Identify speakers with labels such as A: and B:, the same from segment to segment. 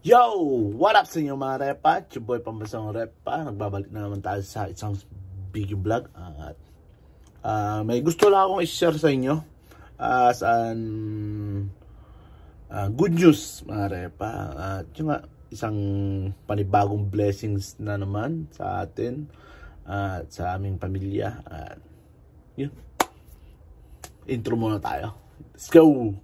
A: Yo! What up sa inyo mga repa? It's your boy Pambasang Repa. Nagbabalik na naman tayo sa isang video vlog. At may gusto lang akong i-share sa inyo as an good news mga repa. At yung isang panibagong blessings na naman sa atin at sa aming pamilya. At yun. Intro muna tayo. Let's go!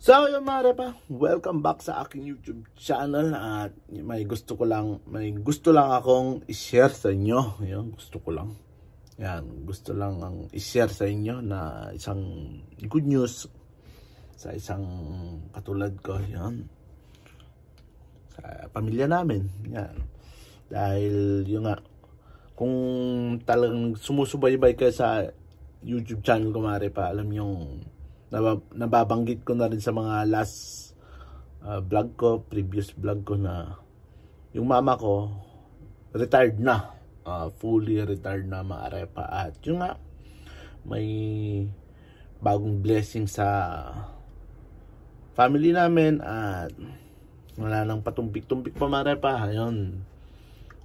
A: So yun mga repa, welcome back sa aking YouTube channel. At may gusto lang akong i-share sa inyo. Yan, gusto lang ang i-share sa inyo na isang good news sa isang katulad ko. Yan, sa pamilya namin. Yan. Dahil yun nga, kung talagang sumusubaybay kayo sa YouTube channel ko mga repa, alam yung nababanggit ko na rin sa mga last vlog ko, previous vlog ko, na yung mama ko retired na, fully retired na mga repa. At yung nga, may bagong blessing sa family namin at wala nang patumpik-tumpik pa mga repa. Ayun,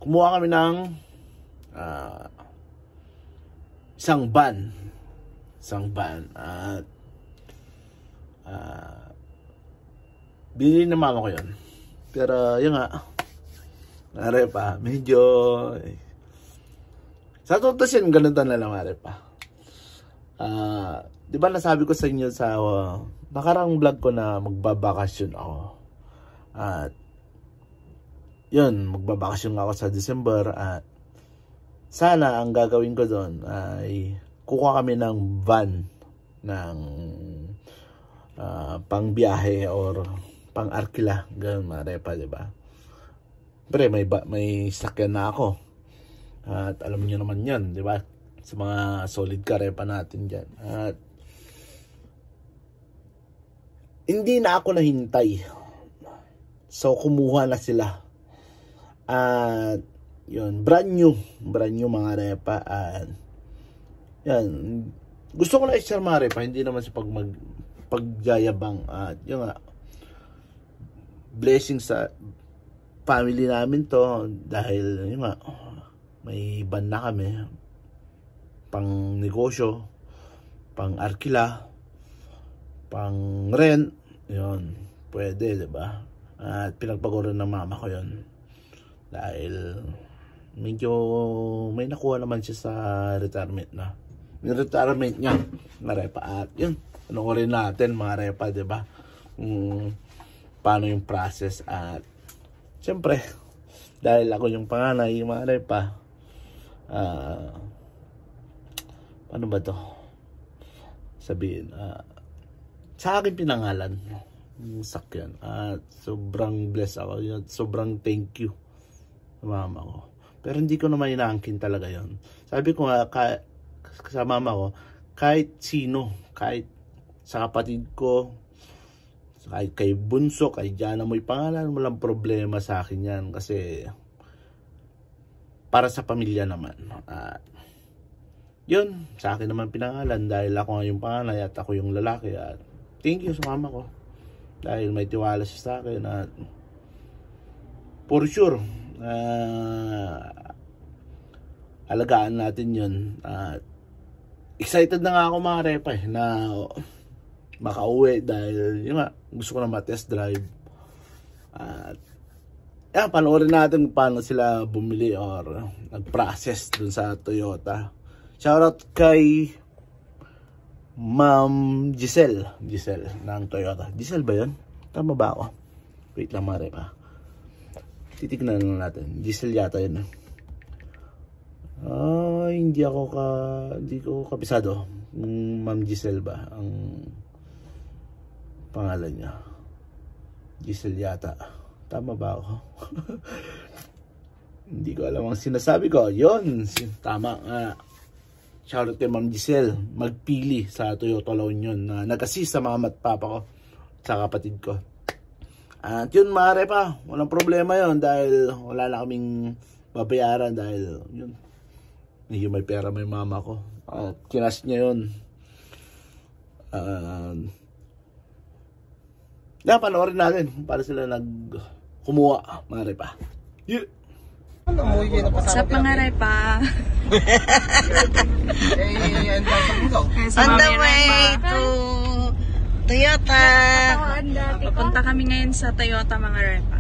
A: kumuha kami ng isang van at binili ng mama ko yun. Pero yun nga, repa, medyo sa tutusin, ganun na lang repa. Di ba nasabi ko sa inyo sa nakarang vlog ko na magbabakasyon ako. At yun, magbabakasyon ako sa December. At sana ang gagawin ko doon ay kukuha kami ng van ng pang biyahe or pang arkila, ganun mga repa, diba? Pero may sakyan na ako at alam niyo naman yan, diba? Sa mga solid ka repa natin dyan. At hindi na ako nahintay, so kumuha na sila. At yun, brand new mga repa. At yan, gusto ko na i-share mga repa, hindi naman sa pagyayabang. At yung blessing sa family namin to, dahil yung may van na kami, pang negosyo, pang arkila, pang rent, yun, pwede, diba? At pinagpaguran ng mama ko yun dahil medyo may nakuha naman siya sa retirement na. Yung retirement niya mga repa. At yun, panoorin natin mga repa, diba? Paano yung process. At syempre, dahil ako yung panganay mga repa, paano ba to sabihin, sa akin pinangalan yung sakyan. At sobrang blessed ako yun. Sobrang thank you sa mama ko. Pero hindi ko naman inaangkin talaga yon. Sabi ko nga sa mama ko, kahit sino, kahit sa kapatid ko, kahit kay bunso, kay Diana mo'y pangalan, walang problema sa akin yan. Kasi para sa pamilya naman. Yun, sa akin naman pinangalan dahil ako nga yung panganay at ako yung lalaki. At thank you sa mama ko dahil may tiwala siya sa akin. At for sure, alagaan natin yun. At excited na nga ako mga repa na makauwi dahil yun nga, gusto ko na ma-test drive. At yan, panoorin natin paano sila bumili or nag-process dun sa Toyota. Shoutout kay Ma'am Giselle ng Toyota. Giselle ba yun? Tama ba ako? Wait lang mga repa, titignan lang natin. Giselle yata yun. Hindi ko kabisado Ma'am Giselle ba ang pangalan niya. Giselle yata. Tama ba ako? Hindi ko alam ang sinasabi ko. Yun, tama nga. Shoutout kay Ma'am Giselle, magpili sa Toyota La Union na nag-assist sa mama at papa ko sa kapatid ko. At yun mga repa, walang problema yun dahil wala na kaming babayaran dahil yun, Medyo may pera may mama ko. Kinas niya yun. Panoorin natin para sila kumuha, mga repa. Yeah.
B: Sa pangaray pa.
C: On the way to Toyota.
B: Papunta kami ngayon sa Toyota, mga repa.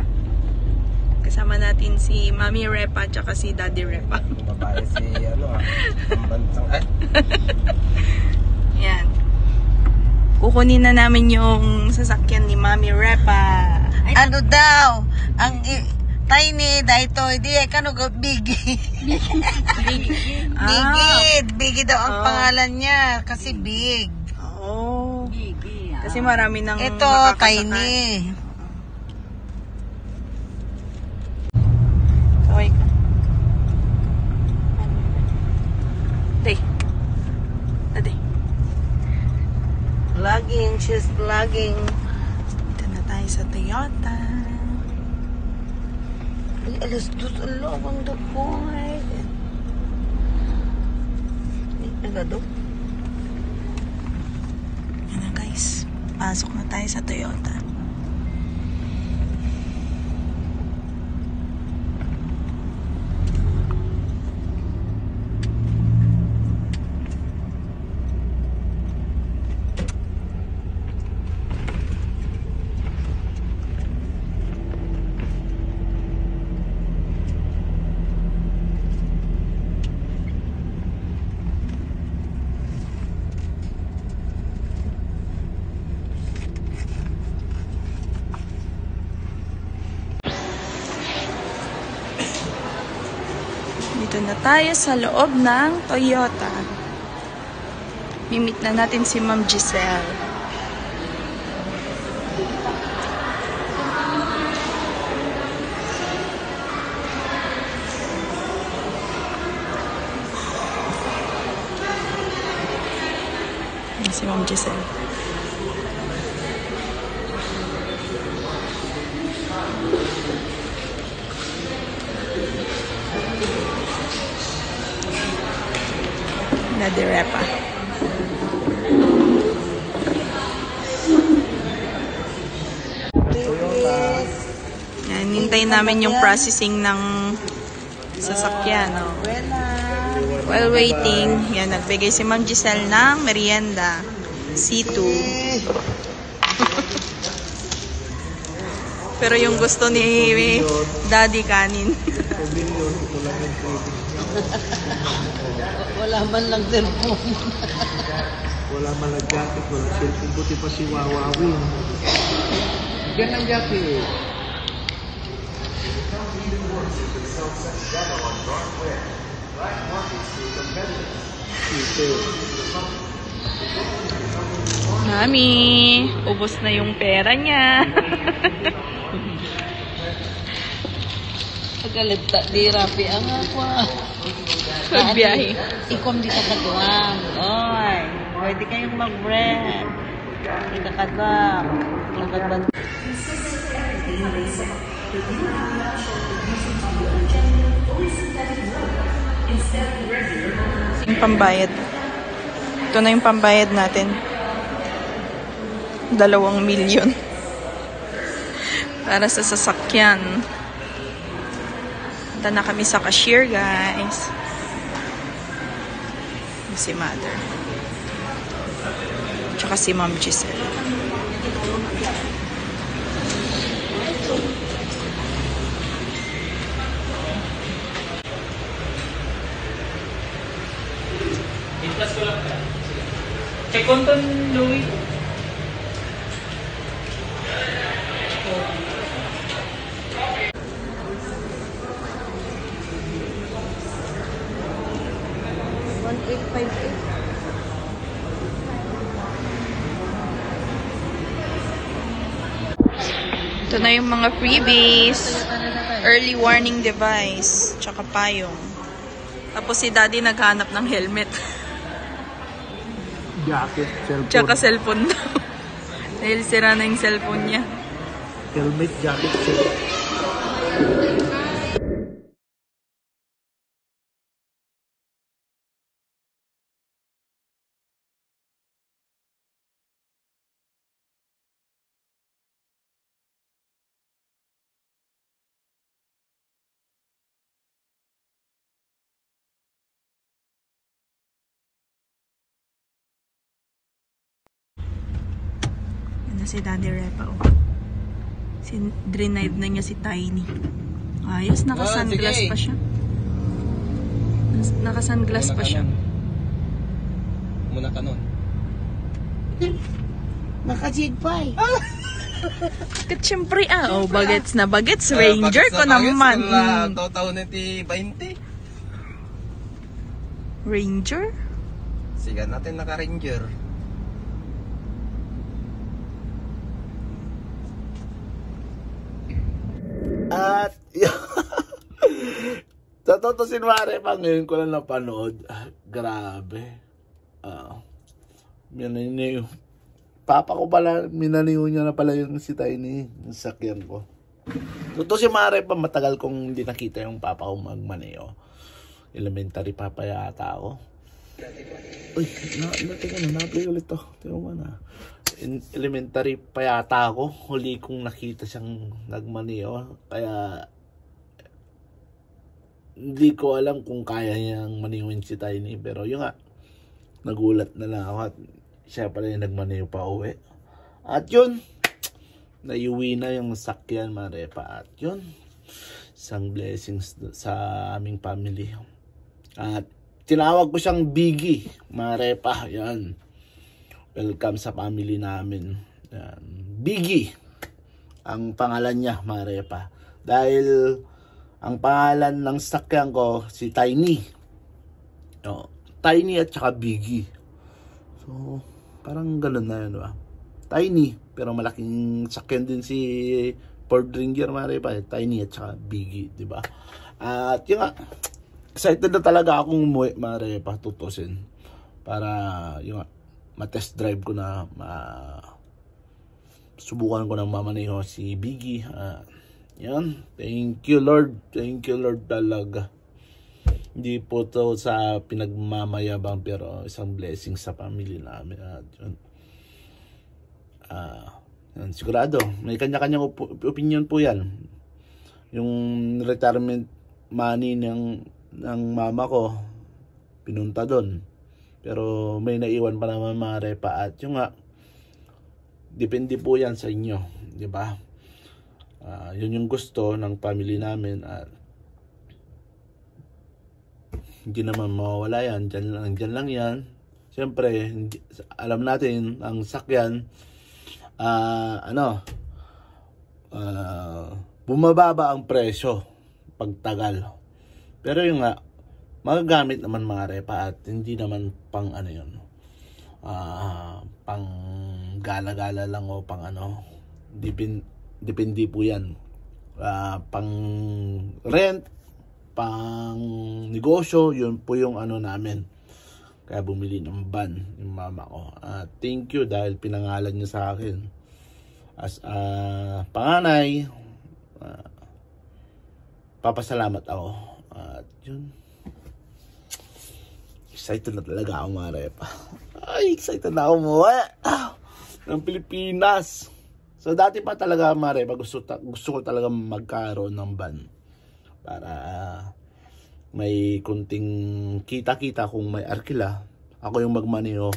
B: Kasama natin si Mami Repa at si Daddy Repa.
C: Babae si bansang
B: Yan. Kukunin na namin yung sasakyan ni Mami Repa.
C: Ano daw? Ang tiny dahito hindi kano go bigi. Bigi daw ang pangalan niya kasi big.
B: Oh. Kasi marami nang
C: ito tiny.
B: Okay. Day. Ade.
C: Vlogging, she's vlogging.
B: Dito na tayo sa Toyota.
C: Ay, alas dos, alo, ang dapoy. Nagado?
B: Yan na guys. Pasok na tayo sa Toyota. Dito na tayo sa loob ng Toyota. Mimit na natin si Ma'am Giselle. Si Ma'am Giselle. Daddy Repa. Yan, hintayin namin yung processing ng sasakyan. Oh. While waiting, yan, nagbigay si Ma'am Giselle ng merienda. C2. Pero yung gusto ni Daddy kanin.
C: Wala man lang cellphone.
D: Wala man lang jacket, wala cellphone, buti pa si Wawawin. Yan ang jacket.
B: Mami, ubos na yung pera niya.
C: Pagkalita, di rapi ang ako.
B: Pagbiyahe.
C: Ikom di ka kaduang. Oy, pwede kayong mag-bread. Di ka kaduang. Nagkagban.
B: Yung pambayad. Ito na yung pambayad natin. 2 milyon. Para sa sasakyan. Punta na kami sa cashier, guys. Si Mother. Tsaka si Ma'am Giselle.
E: Check konton, Louie.
B: Ito na yung mga freebies. Early warning device. Tsaka payong. Tapos si Daddy naghanap ng helmet.
D: Jacket, cellphone.
B: Tsaka cellphone daw. Dahil sira na yung cellphone niya.
D: Helmet, jacket, cellphone.
B: si Daddy Repa, oh. Drenave na niya si Tiny. Ayos, naka-sunglass pa siya. Naka-sunglass pa siya.
F: Muna ka nun.
C: Nakajig pa eh.
B: Kat syempre, oh, bagets na bagets. Ranger ko naman.
F: Taon na ti 20.
B: Ranger?
F: Sige natin naka-ranger.
A: At sa totoo sinwari pa, ngayon ko lang napanood. Grabe. Minaniw. Papa ko pala, minaniw niya na pala yung si Tiny, yung sakyan ko. Totoo si Mare pa, matagal kong hindi nakita yung papa ko magmaneo. Elementary pa yata ako. Uy, teka na, na-play ulit to. Tingnan mo na. Elementary pa yata ako. Huli kong nakita siyang nagmaneo. Kaya hindi ko alam kung kaya niyang maniwin si Tiny. Pero yun nga, nagulat na lang ako at siya pala yung nagmaneo pa uwi. At yun, naiuwi na yung sakyan, Marepa. At yun, isang blessings sa aming family. At tinawag ko siyang Biggie, Marepa. Yan. Welcome sa family namin. Yan. Biggie ang pangalan niya, Marepa. Dahil ang pangalan ng sakyan ko si Tiny. Tiny at saka Biggie. So, parang gano'n na yun, diba? Tiny, pero malaking sakyan din si Ford Ranger, Marepa. Tiny at saka Biggie, diba? At yun nga, excited na talaga akong umuwi, Marepa, tutusin. Para, yun nga, ma-test drive ko na, subukan ko na mamaneho si Biggie. Yan, thank you Lord talaga. Hindi po to sa pinagmamayabang, pero isang blessing sa family namin. At yun, yan, sigurado may kanya-kanyang opinion po yan. Yung retirement money ng mama ko pinunta doon, pero may naiwan pa naman, Marepa. At yung nga, depende po yan sa inyo, di ba? Yun yung gusto ng family namin. At hindi naman mawawala yan. Dyan lang yan. Siyempre, alam natin, ang sakyan, bumababa ang presyo pagtagal. Pero yung nga, magagamit naman, Marepa. At hindi naman pang pang gala-gala lang o pang depende po yan. Pang rent, pang negosyo, yun po yung namin. Kaya bumili ng van yung mama ko. Thank you dahil pinangalan niya sa akin as panganay. Papasalamat ako. At yun, excited na talaga ako, Marepa. Ay, excited na ako umuwi ng Pilipinas. So dati pa talaga, Marepa, gusto ko talaga magkaroon ng van para may kunting kita-kita kung may arkila. Ako yung magmaneho.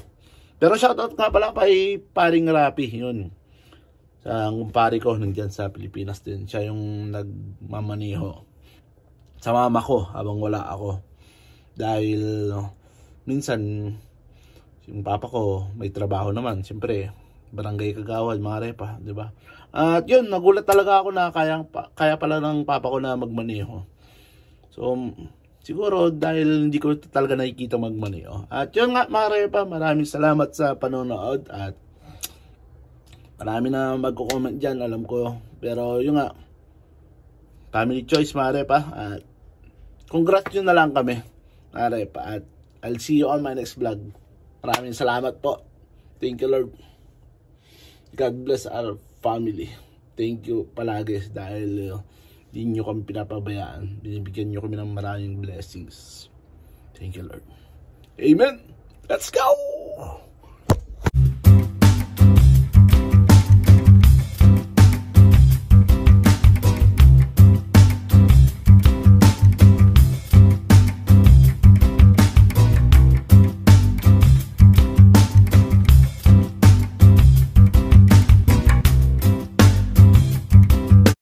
A: Pero shoutout nga pala kay paring Rapi, yun. Sa kumpare ko, nandiyan sa Pilipinas din. Siya yung nagmamaneho sa mama ko habang wala ako. Dahil minsan, yung papa ko may trabaho naman. Siyempre, barangay kagawad, Marepa, di ba? At yun, nagulat talaga ako na kaya pala ng papa ko na magmaneho. So, siguro dahil hindi ko talaga nakikita magmaneho. At yun nga, Marepa, maraming salamat sa panonood. At marami na magko-comment dyan, alam ko. Pero yun nga, family choice, Marepa. At congrats nyo na lang kami, Marepa. At I'll see you on my next vlog. Maraming salamat po. Thank you, Lord. God bless our family. Thank you palagi dahil hindi nyo kami pinapabayaan. Binibigyan nyo kami ng maraming blessings. Thank you, Lord. Amen. Let's go!